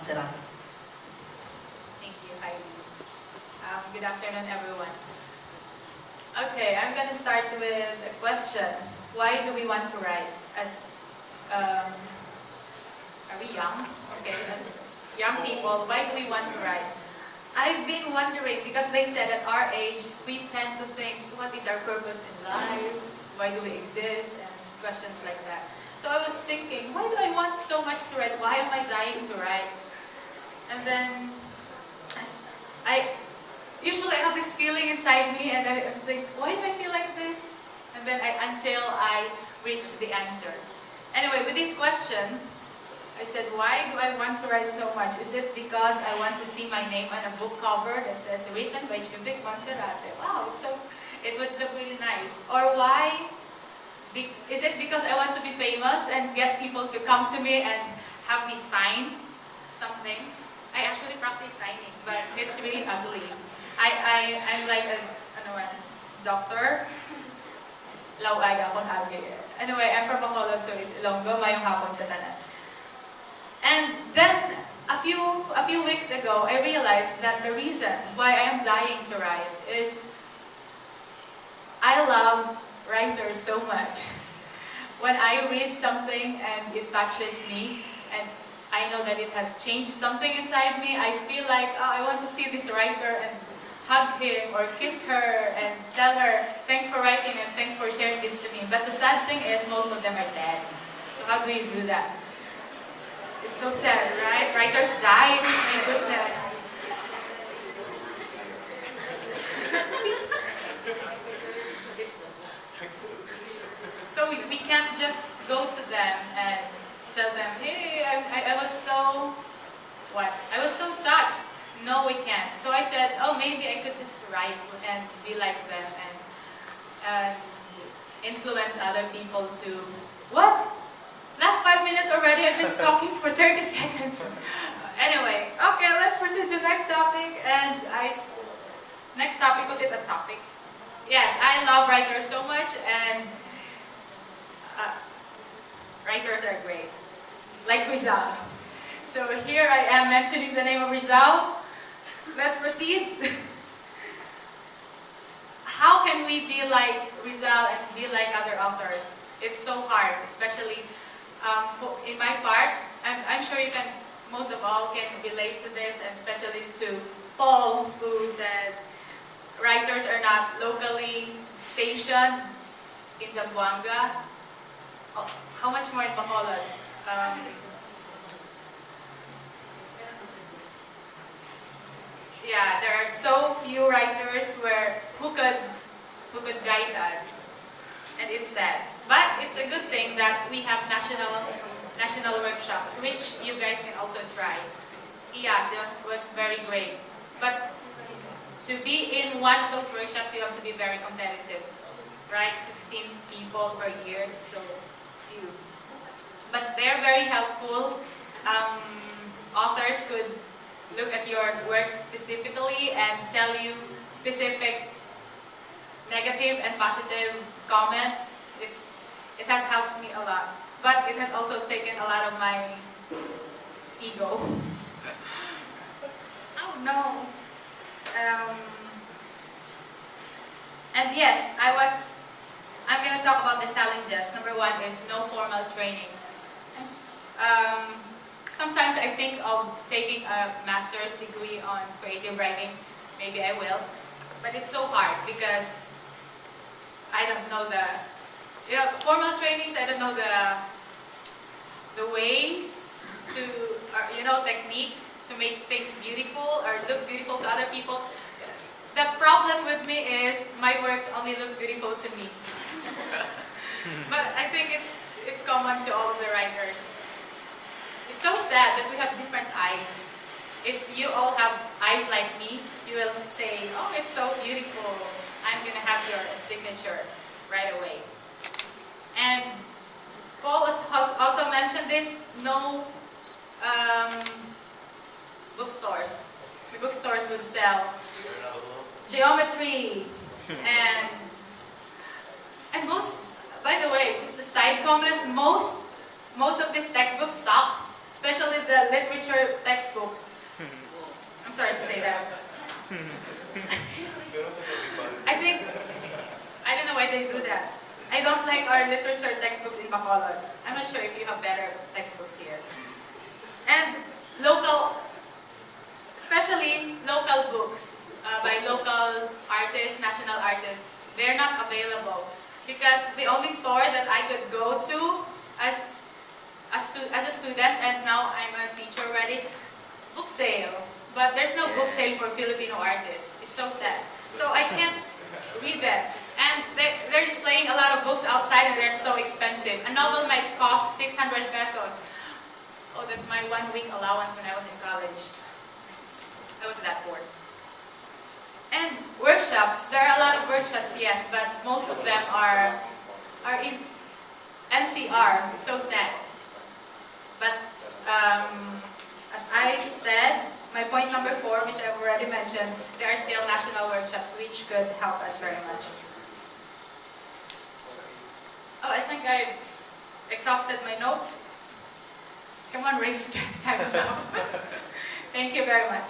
Monserate. Thank you, Heidi. Good afternoon, everyone. Okay, I'm going to start with a question. Why do we want to write? Are we young? Okay, as young people, why do we want to write? I've been wondering, because they said at our age, we tend to think, what is our purpose in life? Why do we exist? And questions like that. So I was thinking, why do I want so much to write? Why am I dying to write? And then, I usually have this feeling inside me, and I think, why do I feel like this? And then until I reach the answer. Anyway, with this question, I said, why do I want to write so much? Is it because I want to see my name on a book cover that says, written by Chuvic Monserate? Wow, it would look really nice. Or why? Is it because I want to be famous and get people to come to me and have me sign something? I actually practice signing, but it's really ugly. I'm like a doctor. Laway akong agi. Anyway, I'm from Bacolod, so it's Ilonggo, mayong hapon sa tanan. And then, a few weeks ago, I realized that the reason why I am dying to write is I love writers so much. When I read something and it touches me, and I know that it has changed something inside me, I feel like, oh, I want to see this writer and hug him or kiss her and tell her, thanks for writing and thanks for sharing this to me. But the sad thing is, most of them are dead. So how do you do that? It's so sad, right? Writers died, my goodness. So we can't just go to them and tell them, hey, I was so, what? I was so touched. No, we can't. So I said, oh, maybe I could just write and be like them and influence other people to, what? Last 5 minutes already, I've been talking for 30 seconds. Anyway, okay, let's proceed to the next topic. And next topic, was it a topic? Yes, I love writers so much, and writers are great. Like Rizal. So here I am mentioning the name of Rizal. Let's proceed. How can we be like Rizal and be like other authors? It's so hard, especially in my part, and I'm sure you can, most of all, can relate to this, and especially to Paul, who said writers are not locally stationed in Zamboanga. Oh, how much more in Bacolod? Yeah, there are so few writers who could guide us, and it's sad. But it's a good thing that we have national workshops, which you guys can also try. Yes, it was very great. But to be in one of those workshops, you have to be very competitive, right? 15 people per year, it's so few. But they're very helpful. Authors could look at your work specifically and tell you specific negative and positive comments. It has helped me a lot, but it has also taken a lot of my ego. Oh no. And yes, I'm going to talk about the challenges. Number one is no formal training. Sometimes I think of taking a master's degree on creative writing. Maybe I will. But it's so hard because I don't know formal trainings, I don't know the ways to, techniques to make things beautiful or look beautiful to other people. The problem with me is my works only look beautiful to me. But I think it's common to all of the writers. It's so sad that we have different eyes. If you all have eyes like me, you will say, oh, it's so beautiful. I'm going to have your signature right away. And Paul has also mentioned this, no bookstores. The bookstores would sell geometry and most, by the way, just a side comment, most of these textbooks suck. especially the literature textbooks. I'm sorry to say that. I think, I don't know why they do that. I don't like our literature textbooks in Bacolod. I'm not sure if you have better textbooks here. And local, especially local books by local artists, national artists, they're not available. Because the only store that I could go to as a student, and now I'm a teacher already, book sale. But there's no book sale for Filipino artists. It's so sad. So I can't read that. And they're displaying a lot of books outside and they're so expensive. A novel might cost 600 pesos. Oh, that's my 1 week allowance when I was in college. I was that poor. And workshops. There are a lot of workshops, yes, but most of them are in NCR. It's so sad. But as I said, my point number 4, which I've already mentioned, there are still national workshops which could help us very much. Oh, I think I've exhausted my notes. Come on, Riggs, time's up. Thank you very much.